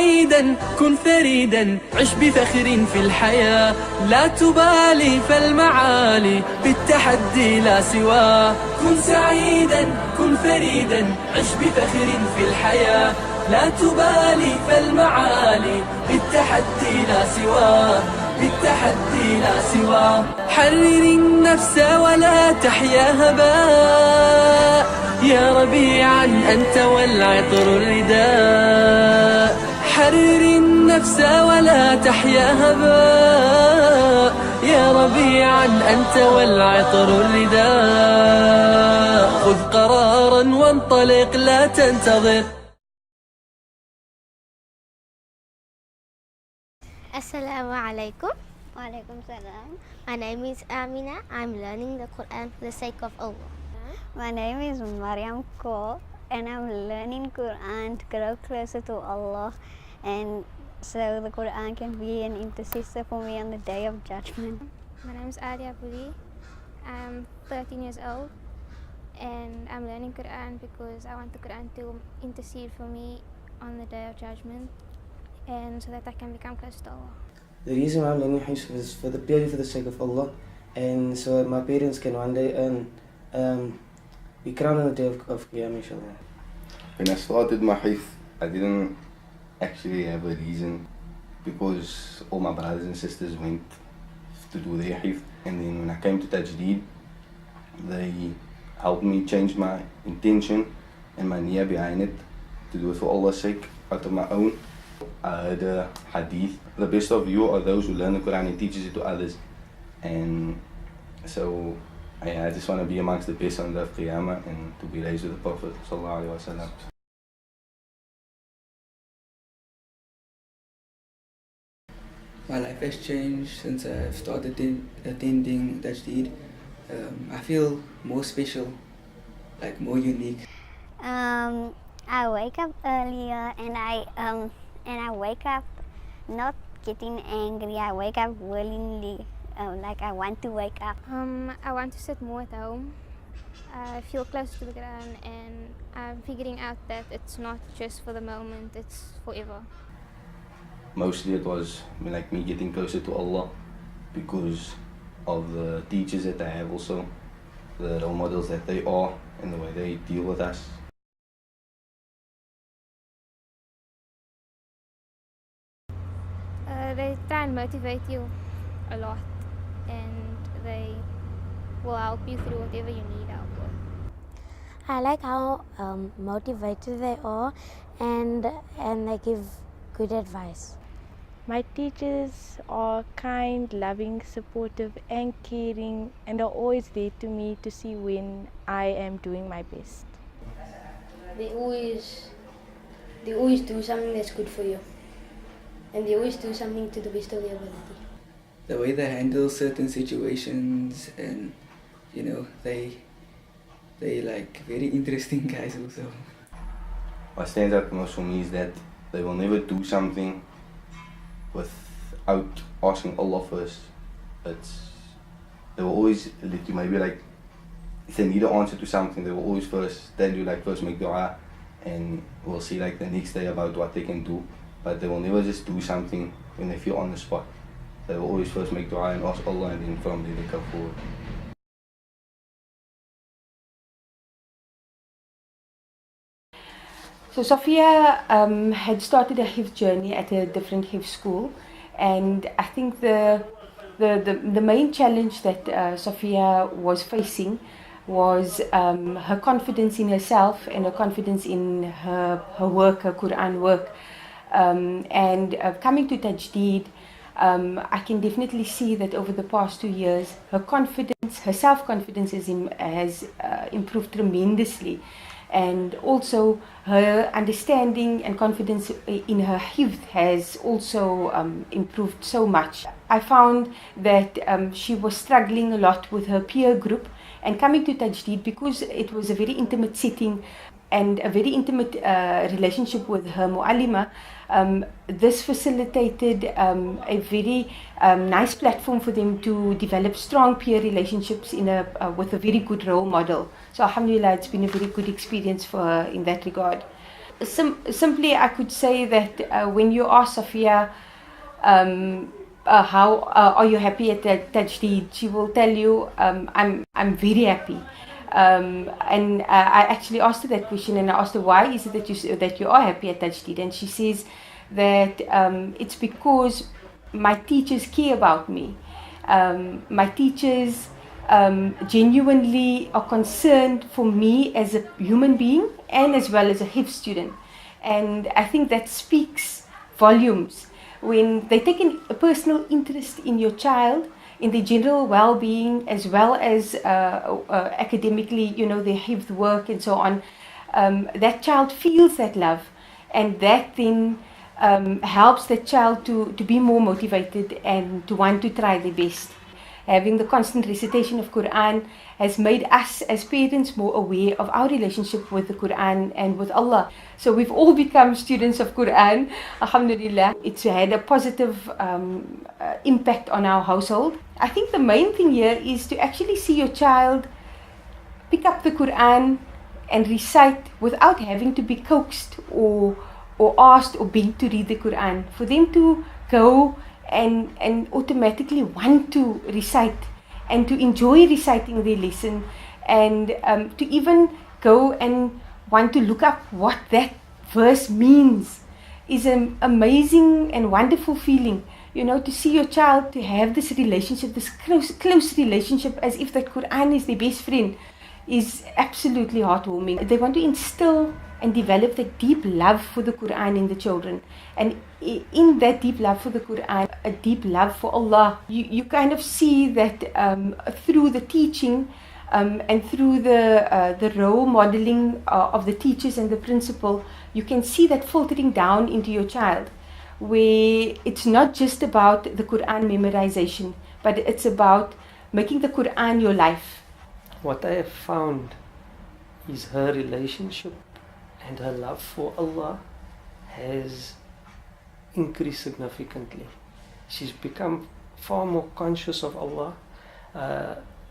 سعيدا كن فريدا عش بفخر في الحياة لا تبالي فالمعالي بالتحدي لا سواه كن سعيدا كن فريدا عش بفخر في الحياة لا تبالي فالمعالي بالتحدي لا سواه بالتحدي لا سواه حرر النفس ولا تحيا هباء يا ربيعا أنت والعطر الرداء حرر النفس ولا تحيا هباء يا ربيعا أنت والعطر الرداء خذ قرارا وانطلق لا تنتظر. Assalamu alaikum. Walaikum salam. My name is Amina. I'm learning the Quran for the sake of Allah. My name is Mariam Kaur and I'm learning Quran to grow closer to Allah and so the Quran can be an intercessor for me on the day of judgment. My name is Adia Puri. I'm 13 years old and I'm learning Quran because I want the Quran to intercede for me on the day of judgment and so that I can become close to Allah. The reason why I'm learning hifth is purely for the sake of Allah, and so my parents can one day be crowned on the day of Qiyamah, inshallah. When I started my hifth, I didn't actually have a reason because all my brothers and sisters went to do their hifth, and then when I came to Tajdid, they helped me change my intention and my niyyah behind it to do it for Allah's sake out of my own. I heard a hadith, the best of you are those who learn the Quran and teaches it to others, and so I just want to be amongst the best on the day of Qiyamah and to be raised with the Prophet sallallahu alaihi wasallam. My life has changed since I've started attending Tajdid. I feel more special, like more unique. I wake up earlier and I wake up not getting angry. I wake up willingly, like I want to wake up. I want to sit more at home. I feel close to the Quran and I'm figuring out that it's not just for the moment, it's forever. Mostly it was like me getting closer to Allah because of the teachers that I have also, the role models that they are and the way they deal with us. They try and motivate you a lot and they will help you through whatever you need help with. I like how motivated they are and they give good advice. My teachers are kind, loving, supportive and caring and are always there to me to see when I am doing my best. They always do something that's good for you. And they always do something to the best of their ability. The way they handle certain situations, and you know, they like very interesting guys also. What stands out most for me is that they will never do something without asking Allah first. They will always let you, maybe like if they need an answer to something, they will always first tell you like first make dua and we'll see like the next day about what they can do. But they will never just do something when they feel on the spot. They will always first make dua and ask Allah and then from there they come forward. So Sophia had started a hifth journey at a different hifth school, and I think the main challenge that Sophia was facing was her confidence in herself and her confidence in her work, her Quran work. Coming to Tajdid, I can definitely see that over the past 2 years, her self-confidence has improved tremendously, and also her understanding and confidence in her hifth has also improved so much. I found that she was struggling a lot with her peer group, and coming to Tajdid, because it was a very intimate setting and a very intimate relationship with her mu'allima, this facilitated a very nice platform for them to develop strong peer relationships with a very good role model. So alhamdulillah, it's been a very good experience for her in that regard. simply I could say that when you ask Sophia, how are you happy at Tajdid? She will tell you, I'm very happy. And I actually asked her that question, and I asked her, why is it that you are happy at Tajdid? And she says that it's because my teachers care about me. My teachers genuinely are concerned for me as a human being and as well as a hifth student. And I think that speaks volumes. When they take a personal interest in your child, in the general well-being, as well as academically, their hifth work and so on, that child feels that love, and that then helps that child to be more motivated and to want to try their best. Having the constant recitation of Quran has made us as parents more aware of our relationship with the Quran and with Allah. So we've all become students of Quran, alhamdulillah. It's had a positive impact on our household. I think the main thing here is to actually see your child pick up the Quran and recite without having to be coaxed or asked or begged to read the Quran. For them to go and automatically want to recite and to enjoy reciting their lesson, and to even go and want to look up what that verse means is an amazing and wonderful feeling. To see your child to have this relationship, this close relationship, as if that Quran is their best friend, is absolutely heartwarming. They want to instill and develop that deep love for the Quran in the children. And in that deep love for the Quran, a deep love for Allah, you kind of see that through the teaching and through the role modeling of the teachers and the principal, you can see that filtering down into your child, where it's not just about the Quran memorization, but it's about making the Quran your life. What I have found is her relationship and her love for Allah has increased significantly. She's become far more conscious of Allah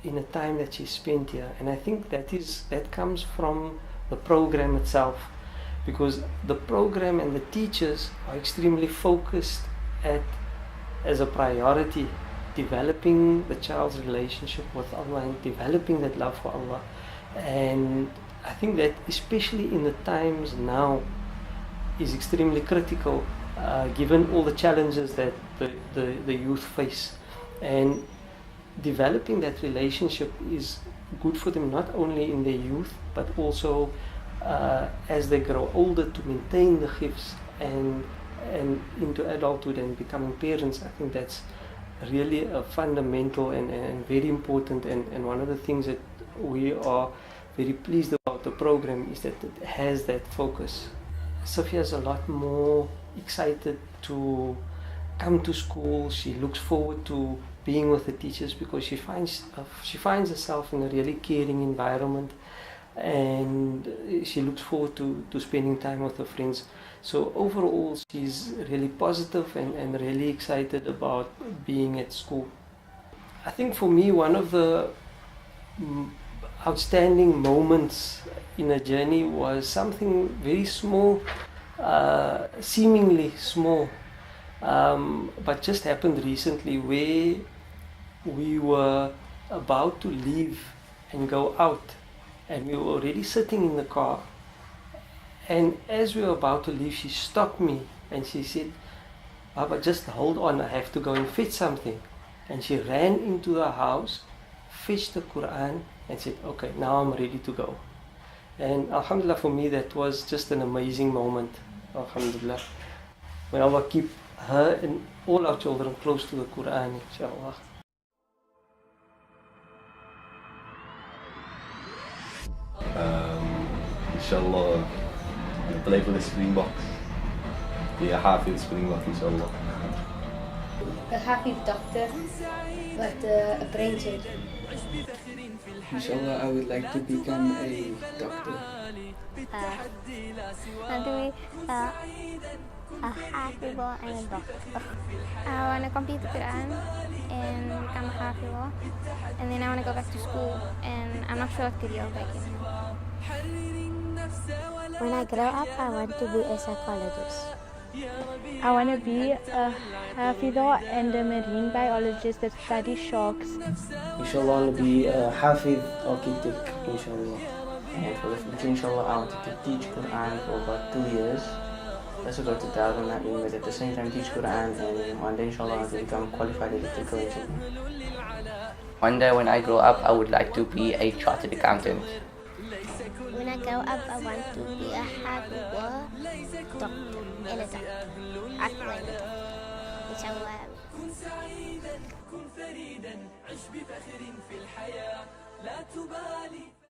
in a time that she spent here, and I think that comes from the program itself, because the program and the teachers are extremely focused as a priority, developing the child's relationship with Allah and developing that love for Allah. And I think that especially in the times now is extremely critical, given all the challenges that the youth face. And developing that relationship is good for them, not only in their youth, but also as they grow older, to maintain the hifth and into adulthood and becoming parents. I think that's really a fundamental and very important, and one of the things that we are very pleased about the program is that it has that focus. Sophia is a lot more excited to come to school. She looks forward to being with the teachers because she finds herself in a really caring environment, and she looks forward to spending time with her friends. So overall, she's really positive and really excited about being at school. I think for me, one of the outstanding moments in a journey was something very small, seemingly small, but just happened recently, where we were about to leave and go out, and we were already sitting in the car, and as we were about to leave, she stopped me and she said, "Baba, just hold on, I have to go and fetch something." And she ran into the house, fetched the Quran and said, "Okay, now I'm ready to go." And alhamdulillah, for me that was just an amazing moment. Alhamdulillah. May Allah keep her and all our children close to the Quran, inshallah. Inshallah, I'll play for the Springboks. Be a hifth Springbok, inshallah. A happy doctor, but a brain surgeon. Inshallah, I would like to become a doctor. Want to be a hafidh and a doctor. I want to complete the Quran and become a hafidh, and then I want to go back to school, and I'm not sure what career I'll take in. When I grow up, I want to be a psychologist. I want to be a hifth and a marine biologist that studies sharks. Inshallah, I want to be a hifth architect, inshallah. And for the future, inshallah, I wanted to teach Quran for about 2 years. Also go to Darwin, but at the same time teach Quran, and one day, inshallah, I want to become qualified electrical engineer. One day when I grow up, I would like to be a chartered accountant. When I grow up, I want to be a hifth doctor and a doctor. Inshallah. كن سعيدا كن فريدا عش بفخر في الحياة لا تبالي